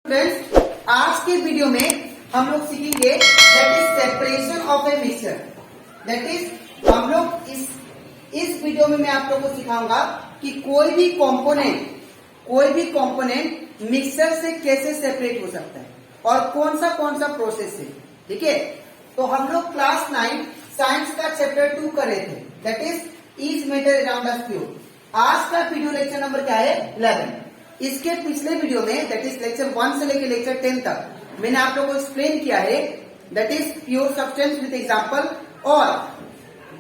Friends, आज के video में हम लोग सीखेंगे that is separation of a mixture. That is हम लोग इस वीडियो में मैं आप लोगों को सिखाऊंगा कि कोई भी कंपोनेंट मिक्सर से कैसे सेपरेट हो सकता है और कौन सा प्रोसेस है। ठीक है, तो हम लोग क्लास 9 साइंस का चैप्टर 2 कर रहे थे, that is matter around the cube. आज का वीडियो लेक्चर नंबर क्या है? 11। इसके पिछले वीडियो में दैट इज लेक्चर 1 से लेकर लेक्चर 10 तक मैंने आप लोगों को एक्सप्लेन किया है that is pure substance with example और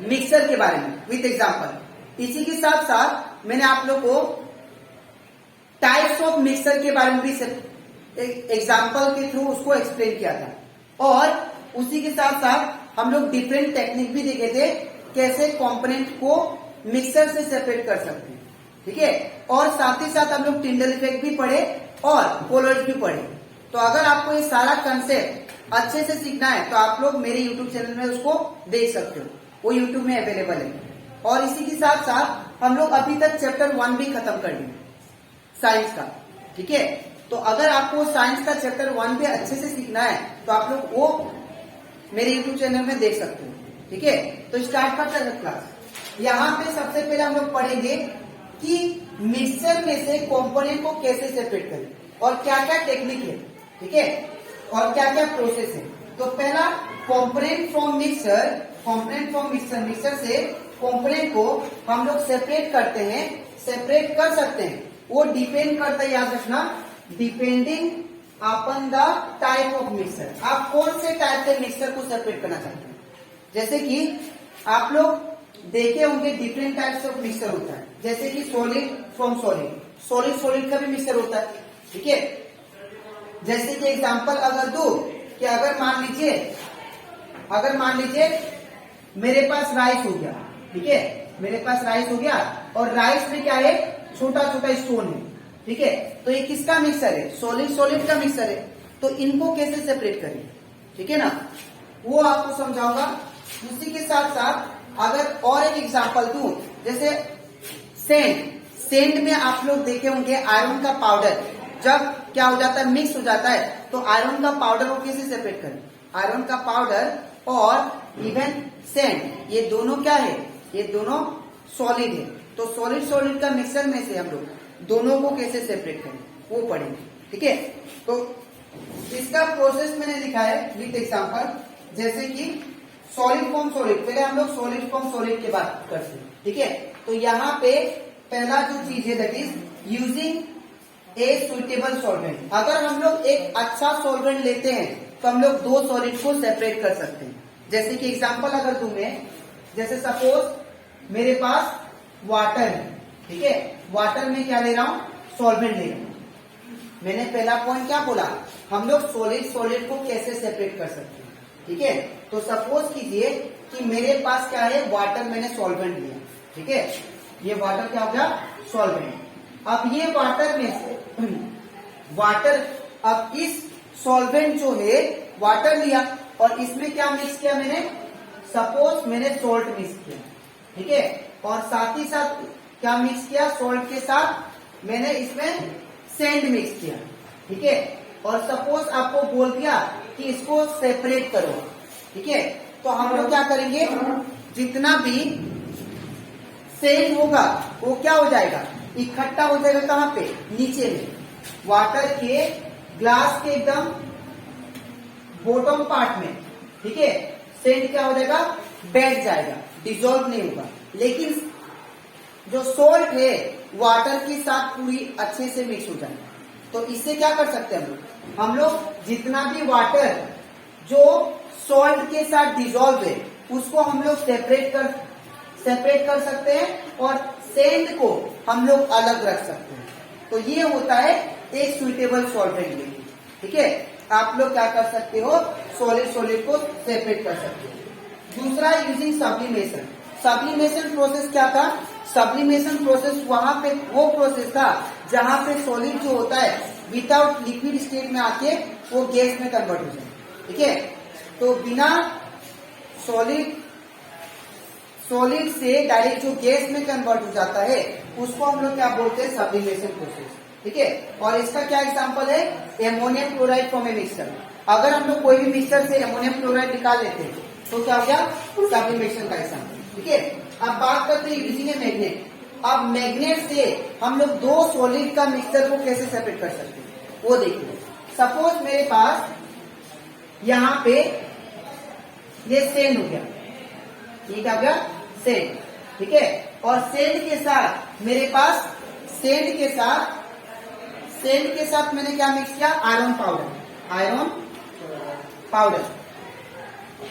मिक्सर के बारे में विद एग्जांपल। इसी के साथ साथ मैंने आप लोग को टाइप्स ऑफ मिक्सर के बारे में भी एग्जांपल के थ्रू उसको एक्सप्लेन किया था और उसी के साथ साथ हम लोग डिफरेंट टेक्निक भी देखे थे कैसे कंपोनेंट को मिक्सर से सेपरेट कर सकते हैं। ठीक है, और साथ ही साथ हम लोग टिंडल इफेक्ट भी पढ़े और कोलर्स भी पढ़े। तो अगर आपको ये सारा कंसेप्ट अच्छे से सीखना है तो आप लोग मेरे यूट्यूब चैनल में उसको देख सकते हो, वो यूट्यूब में अवेलेबल है। और इसी के साथ साथ हम लोग अभी तक चैप्टर 1 भी खत्म कर दिए साइंस का। ठीक है, तो अगर आपको साइंस का चैप्टर 1 भी अच्छे से सीखना है तो आप लोग वो मेरे यूट्यूब चैनल में देख सकते हो। ठीक है, तो स्टार्ट करते हैं क्लास। यहाँ पे सबसे पहले हम लोग पढ़ेंगे कि मिक्सचर में से कंपोनेंट को कैसे सेपरेट करें और क्या क्या टेक्निक है। ठीक है, और क्या क्या प्रोसेस है। तो पहला कंपोनेंट फ्रॉम मिक्सचर, मिक्सचर से कंपोनेंट को हम लोग सेपरेट करते हैं, सेपरेट कर सकते हैं। वो डिपेंड करता है, याद रखना, depending upon the type of mixture. आप कौन से टाइप के मिक्सचर को सेपरेट करना चाहते हैं। जैसे कि आप लोग देखे होंगे डिफरेंट टाइप्स ऑफ मिक्सचर होता है, जैसे कि सॉलिड फ्रॉम सॉलिड का भी मिक्सचर होता है। ठीक है, जैसे कि एग्जांपल अगर दो कि अगर मान लीजिए मेरे पास राइस हो गया। ठीक है, मेरे पास राइस हो गया और राइस में क्या है, छोटा छोटा स्टोन है। ठीक है, तो ये किसका मिक्सचर है? सॉलिड का मिक्सचर है। तो इनको कैसे सेपरेट करें, ठीक है ना, वो आपको समझाऊंगा। उसी के साथ साथ अगर और एक एग्जांपल दूं, जैसे सेंड में आप लोग देखे होंगे आयरन का पाउडर जब क्या हो जाता है, मिक्स हो जाता है, तो आयरन का पाउडर को कैसे सेपरेट करें। आयरन का पाउडर और इवन सेंड, ये दोनों क्या है, ये दोनों सॉलिड है। तो सॉलिड का मिक्सचर में से हम लोग दोनों को कैसे सेपरेट करें वो पढ़ेंगे। ठीक है, तो इसका प्रोसेस मैंने लिखा है विद एग्जांपल। जैसे कि सॉलिड फ्रॉम सॉलिड, पहले हम लोग सॉलिड फ्रॉम सॉलिड की बात करते हैं। ठीक है, तो यहाँ पे पहला जो चीज है that is using A suitable solvent. अगर हम लोग एक अच्छा सॉल्वेंट लेते हैं तो हम लोग दो सॉलिड को सेपरेट कर सकते हैं। जैसे कि एग्जांपल अगर दूं मैं, जैसे सपोज मेरे पास वाटर है। ठीक है, वाटर में क्या ले रहा हूं, सॉल्वेंट ले रहा हूं। मैंने पहला पॉइंट क्या बोला, हम लोग सॉलिड को कैसे सेपरेट कर सकते हैं। ठीक है, तो सपोज कीजिए कि मेरे पास क्या है, वाटर, मैंने सॉल्वेंट लिया। ठीक है, ये वाटर क्या हो गया, सॉल्वेंट। अब ये वाटर में से अब इस सॉल्वेंट जो है वाटर लिया और इसमें क्या मिक्स किया मैंने, सपोज मैंने सोल्ट मिक्स किया। ठीक है, और साथ ही साथ क्या मिक्स किया, सोल्ट के साथ मैंने इसमें सैंड मिक्स किया। ठीक है, और सपोज आपको बोल दिया कि इसको सेपरेट करो। ठीक है, तो हम लोग क्या करेंगे, जितना भी सैंड होगा वो क्या हो जाएगा, इकट्ठा हो जाएगा। कहाँ पे, नीचे में, वाटर के ग्लास के एकदम बॉटम पार्ट में। ठीक है, सैंड क्या हो जाएगा, बैठ जाएगा, डिसॉल्व नहीं होगा। लेकिन जो सोल्ट है वाटर के साथ पूरी अच्छे से मिक्स हो जाएगा। तो इससे क्या कर सकते हैं हम लोग जितना भी वाटर जो सॉल्ट के साथ डिसॉल्व है उसको हम लोग सेपरेट कर सकते हैं और सैंड को हम लोग अलग रख सकते हैं। तो ये होता है एक सुइटेबल सॉल्वेंट। ठीक है, आप लोग क्या कर सकते हो, सॉलिड को सेपरेट कर सकते हो। दूसरा यूजिंग सब्लिमेशन। सब्लिमेशन प्रोसेस क्या था, सब्लिमेशन प्रोसेस वहां पे वो प्रोसेस था जहां पे सॉलिड जो होता है विदाउट लिक्विड स्टेट में आके वो गैस में कन्वर्ट हो जाए। ठीक है, तो बिना सॉलिड से डायरेक्ट जो गैस में कन्वर्ट हो जाता है उसको हम लोग क्या बोलते हैं, सब्लिमेशन प्रोसेस। ठीक है। और इसका क्या एग्जांपल है, ammonium chloride from a mixture. अगर हम लोग कोई भी मिक्सचर से एमोनियम क्लोराइड निकाल लेते हैं तो क्या हो गया, सब्लिमेशन का एग्जांपल, ठीक है। अब बात करते हैं यूजिंग ए मैग्नेट। अब मैग्नेट से हम लोग दो सॉलिड का मिक्सचर को कैसे सेपरेट कर सकते हैं वो देखिए। सपोज मेरे पास यहाँ पे ये सेंड हो गया, ये क्या हो गया, सेंड, ठीक है। और सेंड के साथ मेरे पास सेंड के साथ मैंने क्या मिक्स किया, आयरन पाउडर।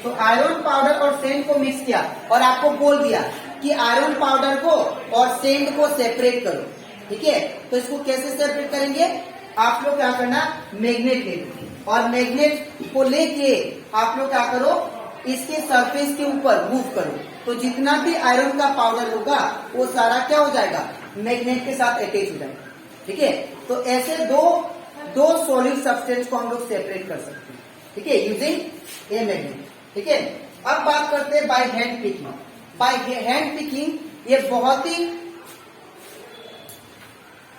तो आयरन पाउडर और सेंड को मिक्स किया और आपको बोल दिया कि आयरन पाउडर को और सेंड को सेपरेट करो, ठीक है। तो इसको कैसे सेपरेट करेंगे, आप लोग क्या करना, मैग्नेट ले लो और मैग्नेट को लेके आप लोग क्या करो, इसके सरफेस के ऊपर मूव करो। तो जितना भी आयरन का पाउडर होगा वो सारा क्या हो जाएगा, मैग्नेट के साथ अटैच हो जाएगा, ठीक है। तो ऐसे दो सॉलिड सब्सटेंस को हम लोग सेपरेट कर सकते हैं, ठीक है, यूजिंग ए मैग्नेट, ठीक है। अब बात करते हैं by hand picking. By hand picking ये बहुत ही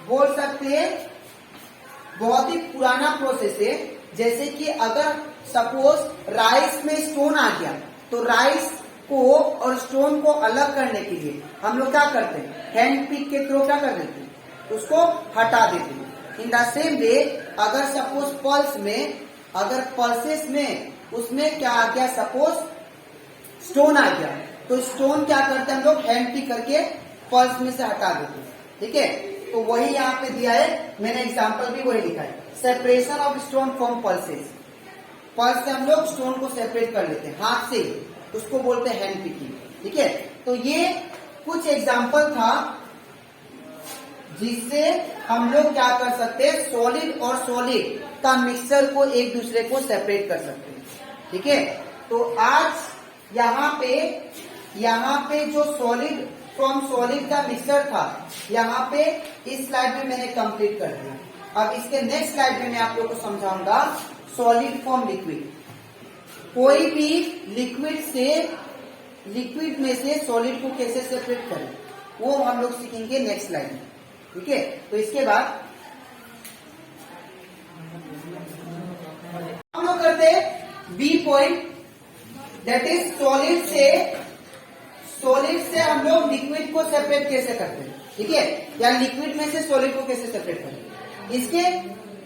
बोल सकते हैं बहुत ही पुराना प्रोसेस है। जैसे कि अगर सपोज राइस में स्टोन आ गया तो राइस को और स्टोन को अलग करने के लिए हम लोग क्या करते हैं, हैंड पिक के थ्रू क्या कर देते हैं, उसको हटा देते हैं। इन द सेम वे अगर सपोज पल्सेस में उसमें क्या आ गया, सपोज स्टोन आ गया तो स्टोन क्या करते हैं हम लोग, हैंड पिक करके पल्स में से हटा देते हैं, ठीक है। तो वही यहाँ पे दिया है, मैंने एग्जांपल भी वही लिखा है, separation of stone from pulses. Pulse से हम लोग स्टोन को सेपरेट कर लेते हैं हाथ से, उसको बोलते हैं हैंड पिकिंग, ठीक है। तो ये कुछ एग्जांपल था जिससे हम लोग क्या कर सकते हैं, सॉलिड और सॉलिड का मिक्सचर को एक दूसरे को सेपरेट कर सकते हैं, ठीक है। तो आज यहाँ पे जो सॉलिड फ्रॉम सॉलिड का मिक्सचर था, यहाँ पे इस स्लाइड में मैंने कंप्लीट कर दिया। अब इसके नेक्स्ट स्लाइड में मैं आप लोगों को समझाऊंगा सॉलिड फ्रॉम लिक्विड। कोई भी लिक्विड में से सॉलिड को कैसे सेपरेट करें वो हम लोग सीखेंगे नेक्स्ट स्लाइड में, ठीक है। तो इसके बाद हम लोग करते हैं B point, that is solid से हम लोग लिक्विड को सेपरेट कैसे करते हैं, ठीक है, या लिक्विड में से सॉलिड को कैसे सेपरेट करते हैं। इसके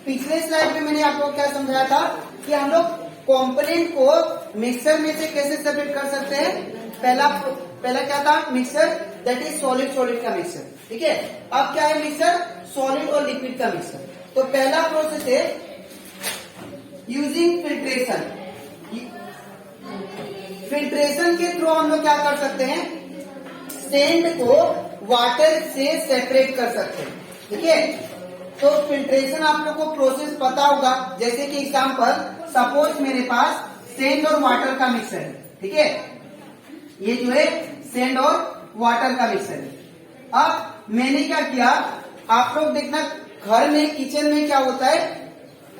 पिछले स्लाइड में मैंने आपको क्या समझाया था कि हम लोग कंपोनेंट को मिक्सचर में से कैसे सेपरेट कर सकते हैं। पहला क्या था, मिक्सचर, दैट इज सॉलिड का मिक्सचर, ठीक है। अब क्या है मिक्सचर, सॉलिड और लिक्विड का मिक्सचर। तो पहला प्रोसेस है यूजिंग फिल्ट्रेशन। फिल्ट्रेशन के थ्रू हम लोग क्या कर सकते हैं, सेंड को वाटर से सेपरेट कर सकते हैं, ठीक है। तो फिल्ट्रेशन आप लोग को प्रोसेस पता होगा। जैसे कि एग्जांपल, सपोज मेरे पास सेंड और वाटर का मिक्सचर है, ठीक है, ये जो है सेंड और वाटर का मिक्सचर है। अब मैंने क्या किया, आप लोग देखना घर में किचन में क्या होता है,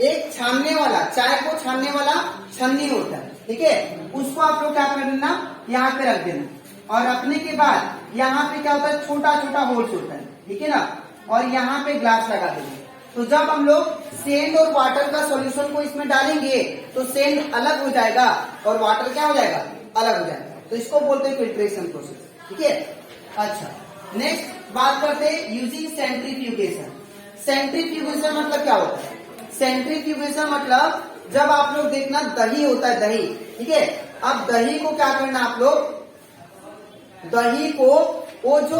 एक छानने वाला, चाय को छानने वाला छन्नी होता है, ठीक है। उसको आप लोग क्या कर देना, यहाँ पे रख देना और रखने के बाद यहाँ पे क्या होता है, छोटा छोटा होल्स होता है, ठीक है ना, और यहाँ पे ग्लास लगा देंगे। तो जब हम लोग सेंड और वाटर का सॉल्यूशन को इसमें डालेंगे तो सेंड अलग हो जाएगा और वाटर क्या हो जाएगा, अलग हो जाएगा। तो इसको बोलते हैं फिल्ट्रेशन प्रोसेस, ठीक है। अच्छा, नेक्स्ट बात करते हैं यूजिंग सेंट्रीफ्यूगेशन। सेंट्रीफ्यूगेशन मतलब क्या होता है, सेंट्रीफ्यूगेशन मतलब जब आप लोग देखना दही होता है, दही, ठीक है। अब दही को क्या करना, आप लोग दही को वो जो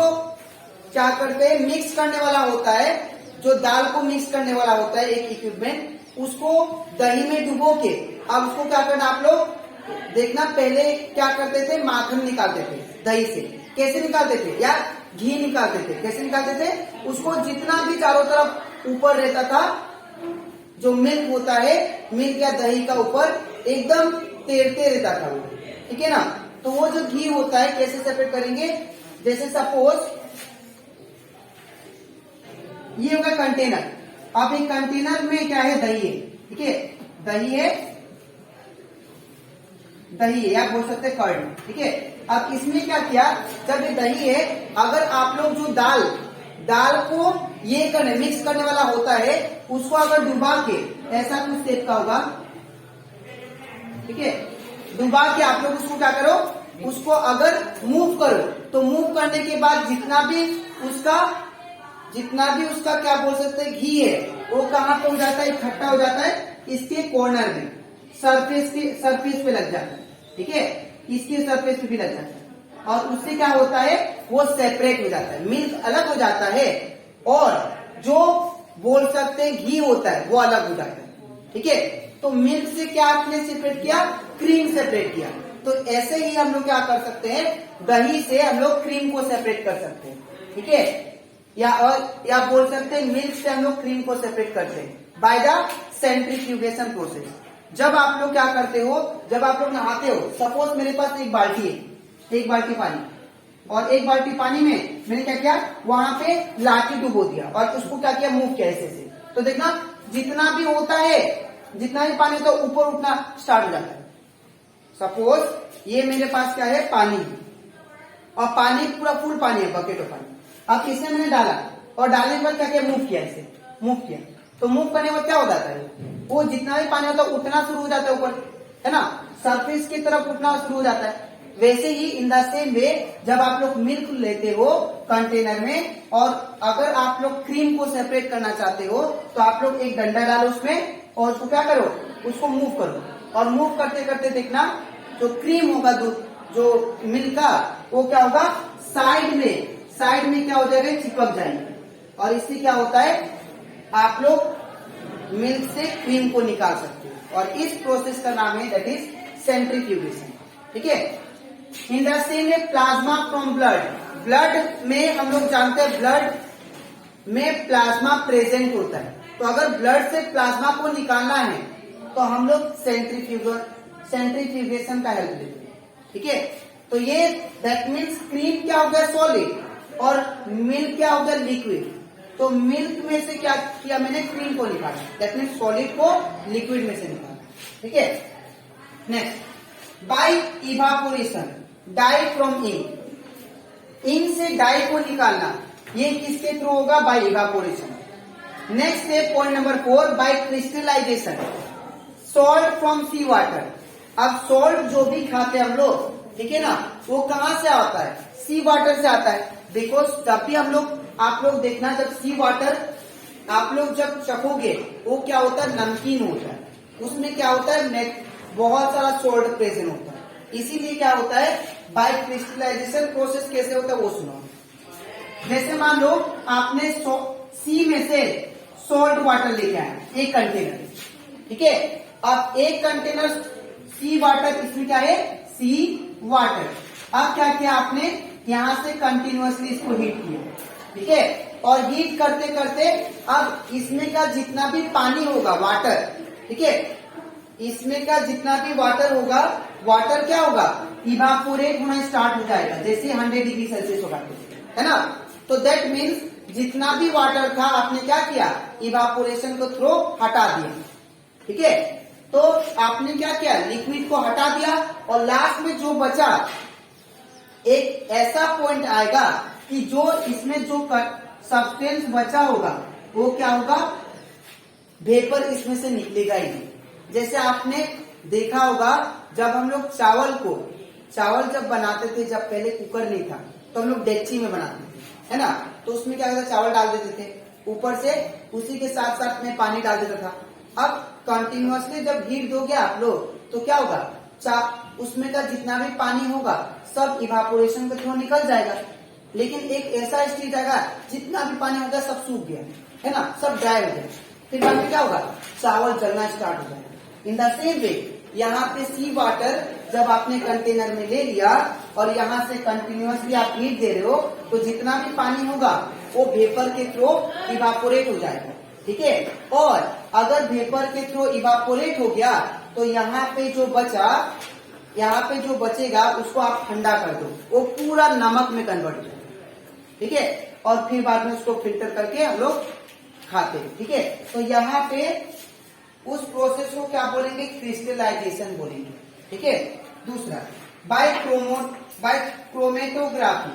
क्या करते हैं, मिक्स करने वाला होता है, जो दाल को मिक्स करने वाला होता है एक इक्विपमेंट, उसको दही में डुबो के अब उसको क्या करना, आप लोग देखना पहले क्या करते थे, माखन निकालते थे दही से। कैसे निकालते थे, या घी निकालते थे। कैसे निकालते थे, उसको जितना भी चारों तरफ ऊपर रहता था, जो मिल्क होता है, मिल्क या दही का ऊपर एकदम तैरते रहता था वो, ठीक है ना। तो वो जो घी होता है कैसे सेपरेट करेंगे, जैसे सपोज ये होगा कंटेनर। अब एक कंटेनर में क्या है, दही है, ठीक है, दही है या बोल सकते कर्ड, ठीक है। अब इसमें क्या किया, जब ये दही है, अगर आप लोग जो दाल को ये करने मिक्स करने वाला होता है, उसको अगर डुबा के ऐसा कुछ शेप का होगा, ठीक है, डुबा के आप लोग उसको क्या करो, उसको अगर मूव करो तो मूव करने के बाद जितना भी उसका क्या बोल सकते हैं घी है, वो कहाँ पे हो जाता है, इकट्ठा हो जाता है इसके कॉर्नर में, सरफेस पे लग जाता है, ठीक है, इसके सरफेस पे भी लग जाता है, और उससे क्या होता है, वो सेपरेट हो जाता है, मिल्क अलग हो जाता है, और जो बोल सकते हैं घी होता है वो अलग हो जाता है, ठीक है। तो मिल्क से क्या आपने सेपरेट किया, क्रीम सेपरेट किया। तो ऐसे ही हम लोग क्या कर सकते हैं, दही से हम लोग क्रीम को सेपरेट कर सकते हैं, ठीक है, या बोल सकते हैं मिल्क से हम लोग क्रीम को सेपरेट करते हैं बाय द सेंट्रीफ्यूगेशन प्रोसेस। जब आप लोग क्या करते हो, जब आप लोग नहाते हो, सपोज मेरे पास एक बाल्टी है, एक बाल्टी पानी, और एक बाल्टी पानी में मैंने क्या किया, वहां पे लाठी डुबो दिया और उसको क्या किया, मूव किया ऐसे। तो देखना जितना भी होता है, जितना भी पानी होता है ऊपर उठना स्टार्ट हो जाता है। सपोज ये मेरे पास क्या है, पानी, और पानी पूरा फुल पानी है, बकेट ऑफ पानी। अब इसे मैंने डाला, और डालने के बाद क्या किया, मूव किया, ऐसे मूव किया। तो मूव करने के बाद क्या हो जाता है, वो जितना भी पानी होता है उठना शुरू हो जाता है ऊपर, है ना, सरफेस की तरफ उठना शुरू हो जाता है। वैसे ही इन द सेम वे जब आप लोग मिल्क लेते हो कंटेनर में, और अगर आप लोग क्रीम को सेपरेट करना चाहते हो, तो आप लोग एक डंडा डालो उसमें, और उसको क्या करो, उसको मूव करो, और मूव करते करते देखना जो क्रीम होगा, दूध जो मिल्क का, वो क्या होगा, साइड में क्या हो जाएगा, चिपक जाएंगे, और इससे क्या होता है, आप लोग मिल्क से क्रीम को निकाल सकते हो, और इस प्रोसेस का नाम है दैट इज सेंट्रीफ्यूगेशन, ठीक है। In the same way plasma from blood में हम लोग जानते हैं ब्लड में प्लाज्मा प्रेजेंट होता है, तो अगर ब्लड से प्लाज्मा को निकालना है तो हम लोग सेंट्रीफ्यूगेशन का हेल्प लेते हैं, ठीक है। तो ये दैट मीन्स क्रीम क्या हो गया, सॉलिड, और मिल्क क्या हो गया, लिक्विड। तो मिल्क में से क्या किया मैंने, क्रीम को निकाला, दैट मीन्स सॉलिड को लिक्विड में से निकाला, ठीक है। Next, by evaporation, dye from ink से डाई को निकालना, ये किसके थ्रू होगा, बाय इवापोरेशन। नेक्स्ट है point number 4, by crystallisation, salt from sea water. अब सॉल्ट जो भी खाते हैं हम लोग, ठीक है ना, वो कहां से आता है, सी वाटर से आता है। बिकॉज जब भी हम लोग, आप लोग देखना, जब सी वाटर आप लोग जब चखोगे, वो क्या होता है, नमकीन होता है, उसमें क्या होता है, बहुत सारा सॉल्ट प्रेजेंट होता है, इसीलिए क्या होता है, बाय क्रिस्टलाइजेशन प्रोसेस कैसे होता है वो सुनो। जैसे मान लो आपने सी में से सॉल्ट वाटर लेके आया एक कंटेनर, ठीक है, अब एक कंटेनर सी वाटर, इसमें क्या है, सी वाटर। अब क्या किया आपने, यहां से कंटिन्यूअसली इसको हीट किया, ठीक है, और हीट करते करते अब इसमें का जितना भी पानी होगा, वाटर, ठीक है, इसमें का जितना भी वाटर होगा, वाटर क्या होगा, इवापोरेट होना स्टार्ट हो जाएगा, जैसे 100 डिग्री सेल्सियस होगा, है ना। तो दैट मीन्स जितना भी वाटर था आपने क्या किया, इवापोरेशन को थ्रू हटा दिया, ठीक है। तो आपने क्या किया, लिक्विड को हटा दिया, और लास्ट में जो बचा, एक ऐसा पॉइंट आएगा कि जो इसमें जो सब्सटेंस बचा होगा, वो क्या होगा, वेपर इसमें से निकलेगा ही। जैसे आपने देखा होगा, जब हम लोग चावल जब बनाते थे, जब पहले कुकर नहीं था, तो हम लोग डेगची में बनाते थे, है ना, तो उसमें क्या होता, चावल डाल देते थे, ऊपर से उसी के साथ साथ में पानी डाल देता था। अब कंटिन्यूअसली जब हीट दोगे आप लोग, तो क्या होगा, उसमें का जितना भी पानी होगा सब इवापोरेशन के थ्रू निकल जाएगा, लेकिन एक ऐसा स्टेज आएगा जितना भी पानी होगा सब सूख गया, है ना, सब ड्राई हो गया, फिर बाद में क्या होगा, चावल जलना स्टार्ट हो जाएगा। इन द सेम वे यहाँ पे सी वाटर जब आपने कंटेनर में ले लिया, और यहाँ से कंटिन्यूअसली आप हीट दे रहे हो, तो जितना भी पानी होगा वो वेपर के थ्रू इवापोरेट हो जाएगा, ठीक है। और अगर वेपर के थ्रू इवापोरेट हो गया, तो यहाँ पे जो बचेगा उसको आप ठंडा कर दो, वो पूरा नमक में कन्वर्ट हो जाएगा, ठीक है, और फिर बाद में उसको फिल्टर करके हम लोग खाते हैं, ठीक है। तो यहाँ पे उस प्रोसेस को क्या बोलेंगे, क्रिस्टलाइजेशन बोलेंगे, ठीक है। दूसरा, बाय क्रोमेटोग्राफी,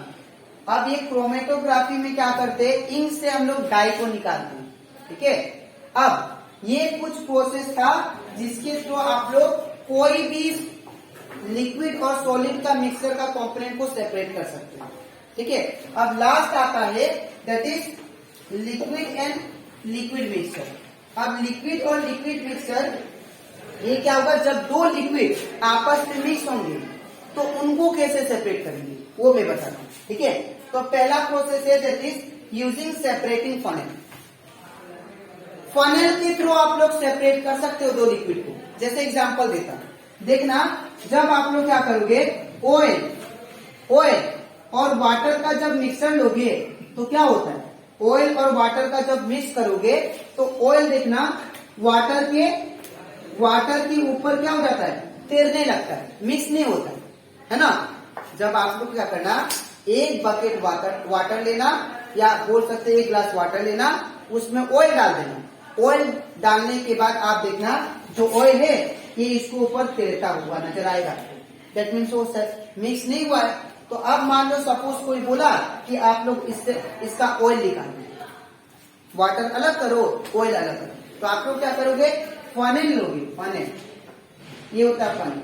अब ये क्रोमेटोग्राफी में क्या करते हैं, इंक से हम लोग डाई को निकालते हैं, ठीक है। अब ये कुछ प्रोसेस था जिसके थ्रू आप लोग कोई भी लिक्विड और सॉलिड का मिक्सचर का कंपोनेंट को सेपरेट कर सकते हैं, ठीक है। अब लास्ट आता है that is liquid and liquid mixture. अब लिक्विड और लिक्विड मिक्सचर ये क्या होगा, जब दो लिक्विड आपस में मिक्स होंगे तो उनको कैसे सेपरेट करेंगे वो मैं बता रहा हूं, ठीक है। तो पहला प्रोसेस है that is using separating funnel. Funnel के थ्रू आप लोग सेपरेट कर सकते हो दो लिक्विड को। जैसे एग्जांपल देता हूं, देखना जब आप लोग क्या करोगे, ऑयल और वाटर का जब मिक्सर लोगे तो क्या होता है, ऑयल और वाटर का जब मिक्स करोगे तो ऑयल देखना वाटर के ऊपर क्या हो जाता है, तैरने लगता है, मिक्स नहीं होता है ना। जब आप लोग क्या करना, एक बकेट वाटर लेना या बोल सकते एक ग्लास वाटर लेना, उसमें ऑयल डाल देना। ऑयल डालने के बाद आप देखना जो ऑयल है ये इसको ऊपर तैरता हुआ नजर आएगा, दैट मीन्स वो मिक्स नहीं हुआ है। तो अब मान लो सपोज कोई बोला कि आप लोग इसका ऑयल निकालो, वाटर अलग करो ऑयल अलग करो, तो आप लोग क्या करोगे, फनेल लोगे, फनेल ये होता है फनेल,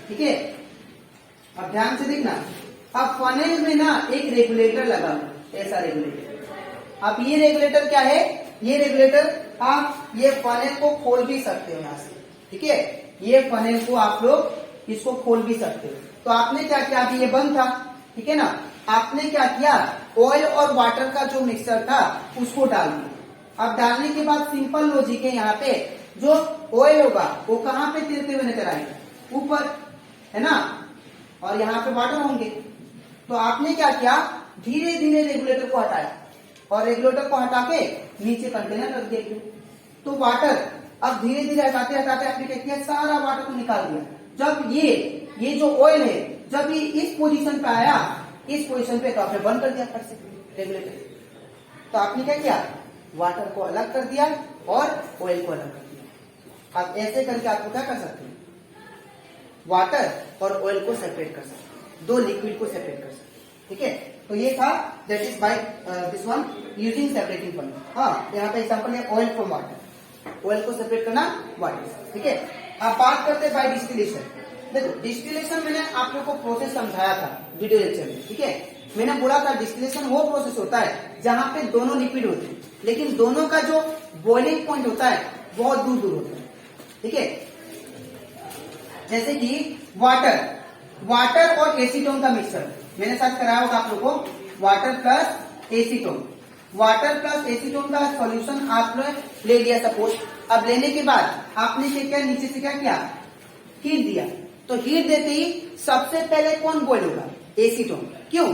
ठीक है। अब ध्यान से देखना, अब फनेल में ना एक रेगुलेटर लगा हुआ, ऐसा रेगुलेटर। अब ये रेगुलेटर क्या है, ये रेगुलेटर आप ये फनेल को खोल भी सकते हो यहाँ से, ठीक है। ये फनेल को आप लोग इसको खोल भी सकते हो। तो आपने क्या किया, अभी ये बंद था, ठीक है ना, आपने क्या किया, ऑयल और वाटर का जो मिक्सचर था उसको डाल दिया। अब डालने के बाद सिंपल लॉजिक है, यहाँ पे जो ऑयल होगा वो कहाँ पे तैरते हुए नजर आएगा, ऊपर, है ना, और यहाँ पे वाटर होंगे। तो आपने क्या किया, धीरे धीरे रेगुलेटर को हटाया और रेगुलेटर को हटा के नीचे कंटेनर रख दिया। तो वाटर अब धीरे धीरे हटाते हटाते आपने क्या किया, सारा वाटर को निकाल दिया। जब ये जो ऑयल है जब ये इस पोजीशन पे आया, इस पोजीशन पे, तो आपने बंद कर दिया फट से रेगुलेटर। तो आपने क्या किया, वाटर को अलग कर दिया और ऑयल को अलग कर दिया। अब ऐसे करके आपको क्या कर सकते हैं, वाटर और ऑयल को सेपरेट कर सकते हैं, दो लिक्विड को सेपरेट कर सकते हैं, ठीक है। तो ये था that is by this one using separating funnel. हाँ, यहाँ पे एग्जांपल है ऑयल फ्रॉम वाटर, ऑयल को सेपरेट करना वाटर, ठीक है। अब बात करते हैं बाय डिस्टिलेशन। देखो डिस्टिलेशन मैंने आप लोग को प्रोसेस समझाया था वीडियो लेक्चर में, ठीक है। मैंने बोला था डिस्टिलेशन वो प्रोसेस होता है जहां पे दोनों लिक्विड होते हैं, लेकिन दोनों का जो बॉइलिंग पॉइंट होता है बहुत दूर दूर होता है, ठीक है। जैसे कि वाटर और एसीटोन का मिक्सचर मैंने साथ कराया होगा आप लोग को, water plus acetone. Water plus acetone का सॉल्यूशन आप लोग ले लिया सपोज। अब लेने के बाद आपने क्या, नीचे से क्या किया, हीट दिया। तो हीट देते ही सबसे पहले कौन बॉइल होगा, एसीटोन। क्यों,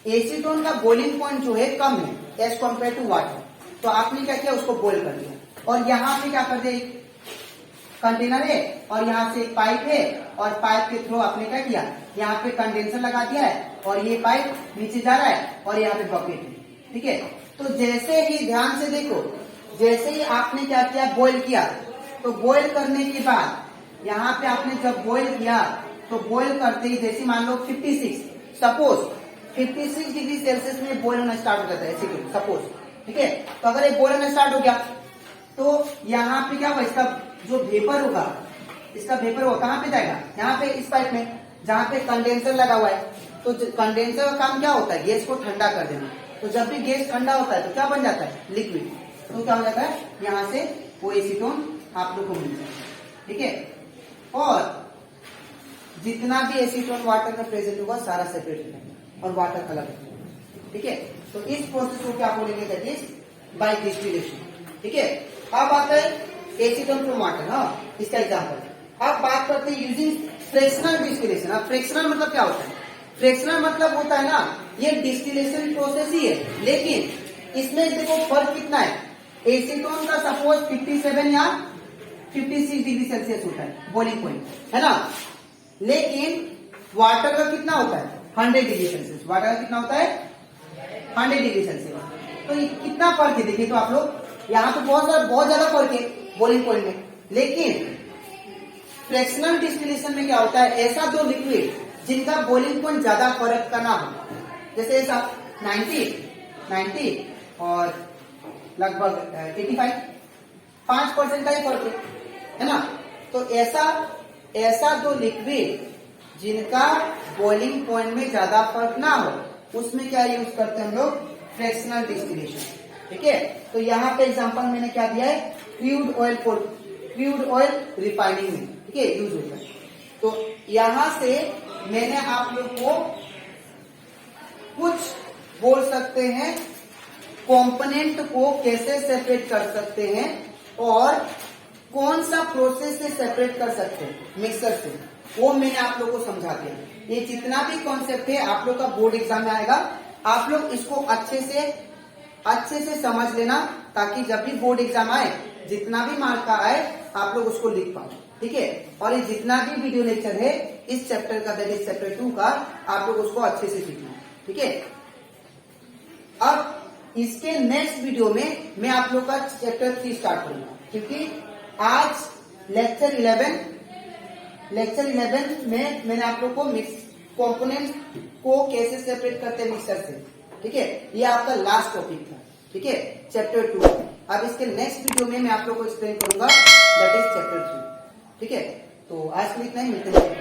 एसीटोन का बॉइलिंग पॉइंट जो है कम है एज कम्पेयर टू वाटर। तो आपने क्या किया, उसको बॉइल कर दिया। और यहाँ पे क्या कर दिया, कंटेनर है और यहाँ से पाइप है, और पाइप के थ्रू आपने क्या किया, यहाँ पे कंडेंसर लगा दिया है और ये पाइप नीचे जा रहा है और यहाँ पे बकेट है, ठीक है। तो जैसे ही ध्यान से देखो, जैसे ही आपने क्या किया, बॉइल किया, तो बॉइल करने के बाद यहाँ पे आपने जब बॉइल किया तो बॉइल करते ही जैसे मान लो 56 डिग्री सेल्सियस में बॉइल होना स्टार्ट हो जाता है सपोज, ठीक है। तो अगर ये बॉइल होना स्टार्ट हो गया तो यहाँ पे क्या होगा, इसका जो वेपर होगा, इसका वेपर होगा कहाँ पे जाएगा, यहाँ पे इस पाइप में जहाँ पे कंडेंसर लगा हुआ है। तो कंडेंसर का काम क्या होता है, गैस को ठंडा कर देना। तो जब भी गैस ठंडा होता है तो क्या बन जाता है, लिक्विड। तो क्या हो जाता है, यहाँ से वो एसीटोन आप लोग को मिल जाता है, ठीक है। और जितना भी एसीटोन वाटर में प्रेजेंट होगा सारा सेपरेट हो जाएगा और वाटर अलग होगा, ठीक है। तो इस प्रोसेस को क्या बोलेंगे, दैट इज बाय डिस्टिलेशन, ठीक है। अब आता है एसीटोन फ्रॉम वाटर, हाँ, इसका एग्जांपल। अब बात करते हैं यूजिंग फ्रैक्शनल डिस्टिलेशन। अब फ्रैक्शनल मतलब क्या होता है, फ्रैक्शनल मतलब होता है ना, ये डिस्टिलेशन प्रोसेस ही है, लेकिन इसमें देखो फर्क कितना है। एसीटोन का सपोज 57 या 56 डिग्री सेल्सियस होता है बॉइलिंग पॉइंट, है ना, लेकिन वाटर का कितना होता है, 100 डिग्री सेल्सियस। वाटर का कितना होता है, 100 डिग्री सेल्सियस। तो कितना फर्क है, देखिए तो आप लोग यहाँ पे बहुत ज्यादा फर्क है बॉइलिंग पॉइंट में। लेकिन फ्रैक्शनल डिस्टिलेशन में क्या होता है, ऐसा दो लिक्विड जिनका बॉइलिंग पॉइंट ज्यादा फर्क का ना हो, जैसे 90 और लगभग 85, 5% का ही फर्क है ना। तो ऐसा दो लिक्विड जिनका बॉइलिंग पॉइंट में ज्यादा फर्क ना हो, उसमें क्या यूज करते हैं हम लोग, फ्रैक्शनल डिस्टिलेशन। ठीक है, तो यहाँ पे एग्जांपल मैंने क्या दिया है, क्रूड ऑयल रिफाइनिंग में, ठीक है, यूज होता है। तो यहां से मैंने आप लोग को कुछ बोल सकते हैं कंपोनेंट को कैसे सेपरेट कर सकते हैं और कौन सा प्रोसेस से सेपरेट कर सकते हैं मिक्सर से, वो मैंने आप लोग को समझा दिया। ये जितना भी कॉन्सेप्ट है आप लोग का बोर्ड एग्जाम में आएगा, आप लोग इसको अच्छे से समझ लेना, ताकि जब भी बोर्ड एग्जाम आए, जितना भी मार्क का आए, आप लोग उसको लिख पाओ। ठीक है, और ये जितना भी वीडियो लेक्चर है इस चैप्टर का, दैट इज चैप्टर 2 का, आप लोग उसको अच्छे से सीखना। ठीक है, अब इसके नेक्स्ट वीडियो में मैं आप लोग का चैप्टर 3 स्टार्ट करूंगा, क्योंकि आज लेक्चर 11 में मैंने आप लोग को मिक्स कंपोनेंट को कैसे सेपरेट करते हैं मिक्सर से। ठीक है, ये आपका लास्ट टॉपिक था। ठीक है, चैप्टर 2। अब इसके नेक्स्ट वीडियो में मैं आप लोग को एक्सप्लेन करूंगा, दैट इज चैप्टर 3। ठीक है, तो आज के लिए इतना ही, मिलते हैं।